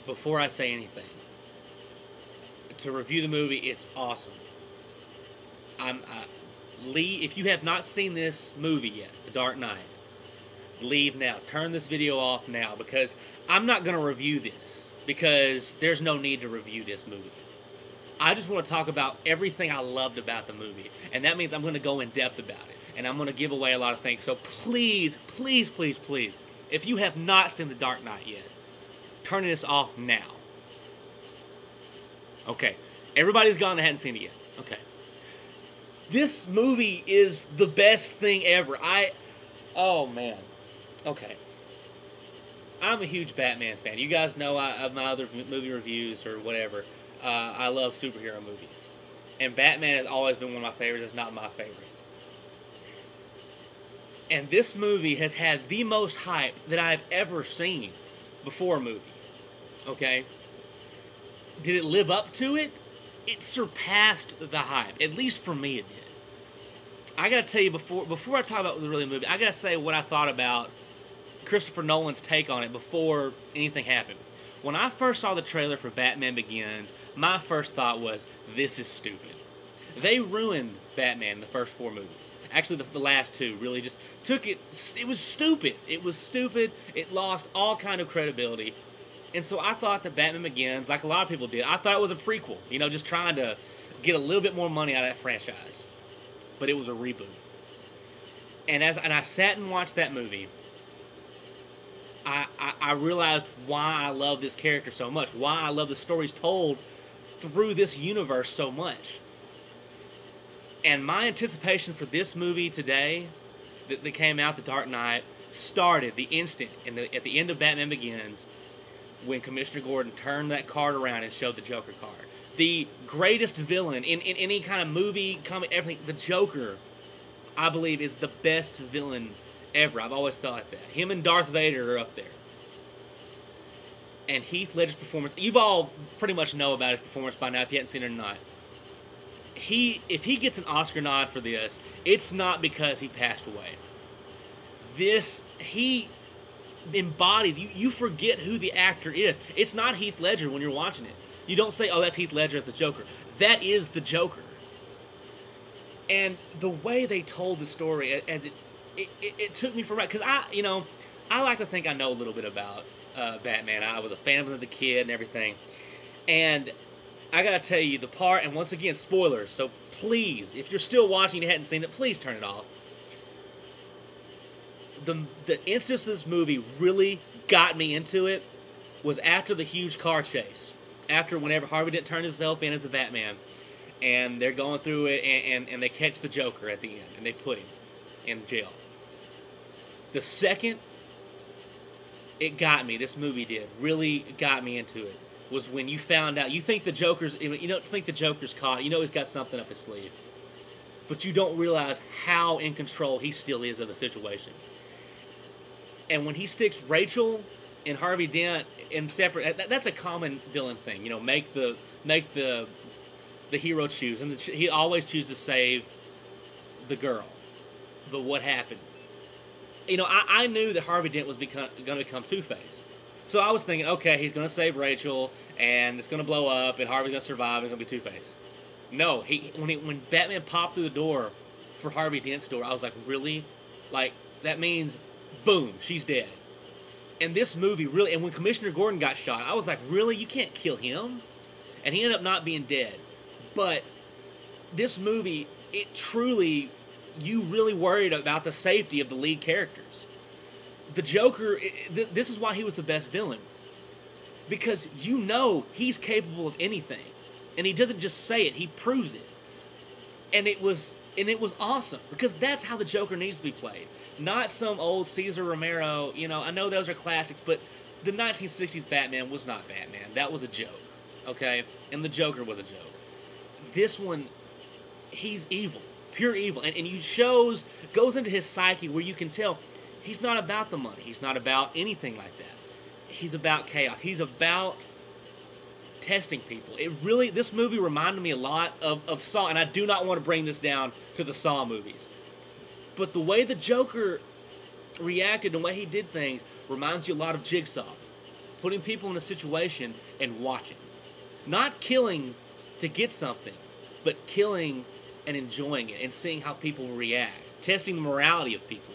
before I say anything, to review the movie, it's awesome. Lee, if you have not seen this movie yet, The Dark Knight, leave now. Turn this video off now, because I'm not going to review this, because there's no need to review this movie. I just want to talk about everything I loved about the movie, and that means I'm going to go in depth about it, and I'm going to give away a lot of things. So please, please, please, please, if you have not seen The Dark Knight yet, turn this off now. Okay, everybody's gone that hadn't seen it yet. Okay. This movie is the best thing ever. Oh man. Okay. I'm a huge Batman fan. You guys know of my other movie reviews or whatever. I love superhero movies. And Batman has always been one of my favorites. It's not my favorite. And this movie has had the most hype that I've ever seen before a movie. Okay? Did it live up to it? It surpassed the hype. At least for me it did. I gotta tell you, before I talk about the really movie, I gotta say what I thought about Christopher Nolan's take on it before anything happened. When I first saw the trailer for Batman Begins, my first thought was, this is stupid. They ruined Batman in the first 4 movies. Actually, the last 2 really just took it. It was stupid. It was stupid. It lost all kind of credibility. And so I thought that Batman Begins, like a lot of people did, I thought it was a prequel. You know, just trying to get a little bit more money out of that franchise. But it was a reboot. And I sat and watched that movie, I realized why I love this character so much, why I love the stories told through this universe so much. And my anticipation for this movie today, that came out, The Dark Knight, started the instant at the end of Batman Begins, when Commissioner Gordon turned that card around and showed the Joker card. The greatest villain in any kind of movie, comic, everything, the Joker, I believe, is the best villain ever. I've always thought like that. Him and Darth Vader are up there. And Heath Ledger's performance, you've all pretty much know about his performance by now if you haven't seen it or not. If he gets an Oscar nod for this, it's not because he passed away. He embodies, you forget who the actor is. It's not Heath Ledger when you're watching it. You don't say, oh, that's Heath Ledger as the Joker. That is the Joker. And the way they told the story, as it took me for right, because I like to think I know a little bit about Batman. I was a fan of him as a kid and everything. And I gotta tell you, the part, and once again, spoilers, so please, if you're still watching and you hadn't seen it, please turn it off. The instance of this movie really got me into it was after the huge car chase. After whenever Harvey Dent turned himself in as the Batman, and they're going through it, and they catch the Joker at the end, and they put him in jail. The second it got me, this movie did, really got me into it, was when you found out, you don't think the Joker's caught, you know he's got something up his sleeve, but you don't realize how in control he still is of the situation. And when he sticks Rachel and Harvey Dent in separate, that's a common villain thing, you know, make the hero choose, and he always chooses to save the girl. But what happens? You know, I knew that Harvey Dent was going to become Two-Face. So I was thinking, okay, he's going to save Rachel, and it's going to blow up, and Harvey's going to survive, and it's going to be Two-Face. No, when Batman popped through the door for Harvey Dent's door, I was like, really? Like, that means, boom, she's dead. And this movie really, and when Commissioner Gordon got shot, I was like, really? You can't kill him? And he ended up not being dead. But this movie, it truly, you really worried about the safety of the lead characters. The Joker, this is why he was the best villain. Because you know he's capable of anything. And he doesn't just say it, he proves it. And it was awesome. Because that's how the Joker needs to be played. Not some old Cesar Romero, you know, I know those are classics, but the 1960s Batman was not Batman. That was a joke, okay? And the Joker was a joke. This one, he's evil, pure evil. And he goes into his psyche where you can tell he's not about the money. He's not about anything like that. He's about chaos. He's about testing people. This movie reminded me a lot of Saw, and I do not want to bring this down to the Saw movies. But the way the Joker reacted and the way he did things reminds you a lot of Jigsaw. putting people in a situation and watching. Not killing to get something, but killing and enjoying it and seeing how people react, testing the morality of people.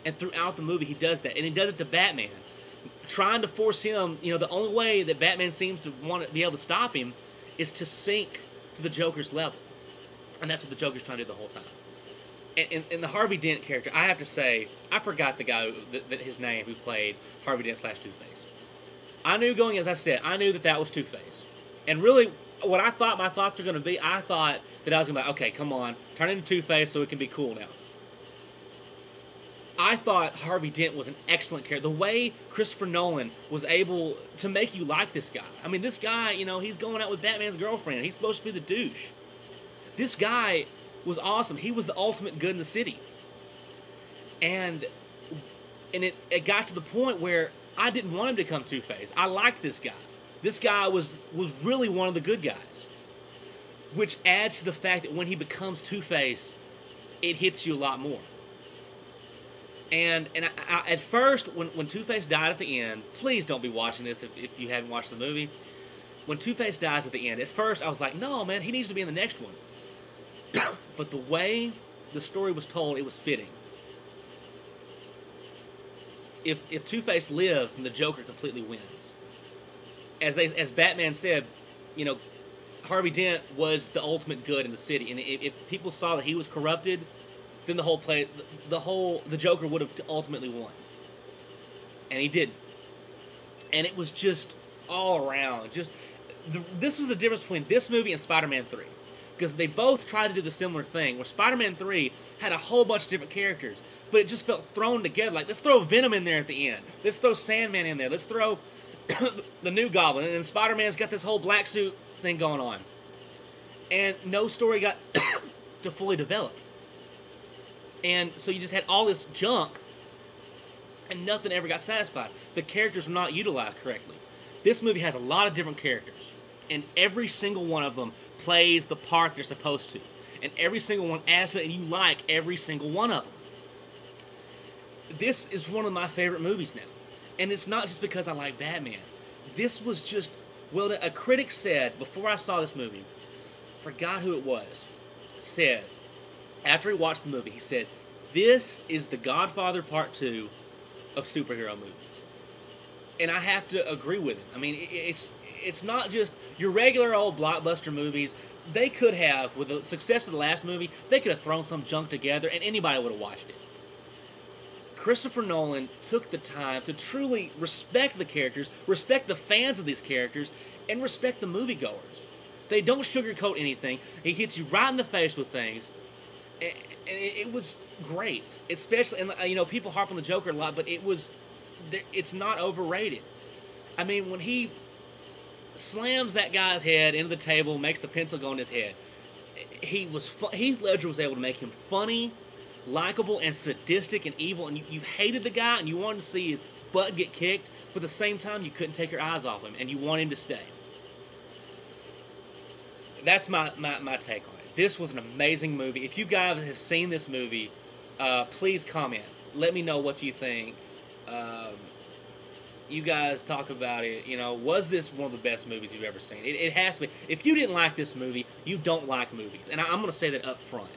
And throughout the movie, he does that. And he does it to Batman, trying to force him, the only way that Batman seems to want to be able to stop him is to sink to the Joker's level. And that's what the Joker's trying to do the whole time. And the Harvey Dent character, I have to say, I forgot the guy, his name, who played Harvey Dent / Two-Face. I knew going, as I said, I knew that was Two-Face. And really, what I thought my thoughts were going to be, I thought that I was going to be like, okay, come on, turn into Two-Face so it can be cool now. I thought Harvey Dent was an excellent character. The way Christopher Nolan was able to make you like this guy. I mean, this guy, he's going out with Batman's girlfriend. He's supposed to be the douche. This guy was awesome. He was the ultimate good in the city. And it got to the point where I didn't want him to become Two-Face. I liked this guy. This guy was really one of the good guys. Which adds to the fact that when he becomes Two-Face, it hits you a lot more. And I, at first, when Two-Face died at the end, please don't be watching this if you haven't watched the movie. When Two-Face dies at the end, at first I was like, no, man, he needs to be in the next one. But the way the story was told, it was fitting. If Two-Face lived, then the Joker completely wins. As Batman said, Harvey Dent was the ultimate good in the city, and if people saw that he was corrupted, then the Joker would have ultimately won. And he didn't. And it was just all around. This was the difference between this movie and Spider-Man 3. Because they both tried to do the similar thing, where Spider-Man 3 had a whole bunch of different characters, but it just felt thrown together. Like, let's throw Venom in there at the end. Let's throw Sandman in there. Let's throw the new Goblin. And then Spider-Man's got this whole black suit thing going on. And no story got to fully develop. And so you just had all this junk, and nothing ever got satisfied. The characters were not utilized correctly. This movie has a lot of different characters, and every single one of them plays the part they're supposed to. And every single one adds to it, and you like every single one of them. This is one of my favorite movies now. And it's not just because I like Batman. This was just, well, a critic said, before I saw this movie, forgot who it was, said, after he watched the movie, he said, this is the Godfather Part 2 of superhero movies. And I have to agree with him. I mean, it's not just your regular old blockbuster movies. They could have, with the success of the last movie, they could have thrown some junk together and anybody would have watched it. Christopher Nolan took the time to truly respect the characters, respect the fans of these characters, and respect the moviegoers. They don't sugarcoat anything. He hits you right in the face with things. And it was great. Especially, and people harp on the Joker a lot, but it's not overrated. I mean, when he slams that guy's head into the table, makes the pencil go in his head, Heath Ledger was able to make him funny, likable, and sadistic and evil, and you hated the guy and you wanted to see his butt get kicked, but at the same time you couldn't take your eyes off him and you want him to stay. That's my take on it. This was an amazing movie. If you guys have seen this movie, please comment. Let me know what you think. You guys talk about it. Was this one of the best movies you've ever seen? It has to be. If you didn't like this movie, you don't like movies. And I'm going to say that up front.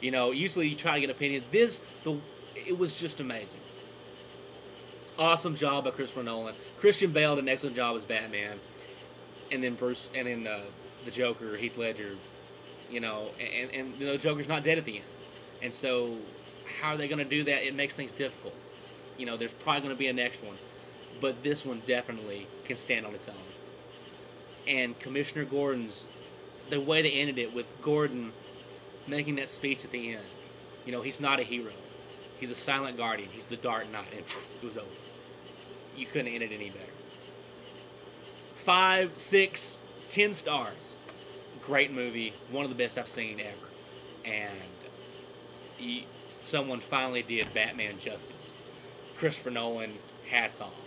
Usually you try to get an opinion. It was just amazing. Awesome job by Christopher Nolan. Christian Bale did an excellent job as Batman. And then the Joker, Heath Ledger, and the Joker's not dead at the end. And so, how are they going to do that? It makes things difficult. There's probably going to be a next one. But this one definitely can stand on its own. And Commissioner Gordon's, the way they ended it with Gordon making that speech at the end. He's not a hero. He's a silent guardian. He's the Dark Knight. And it was over. You couldn't end it any better. 5, 6, 10 stars. Great movie. One of the best I've seen ever. And someone finally did Batman justice. Christopher Nolan, hats off.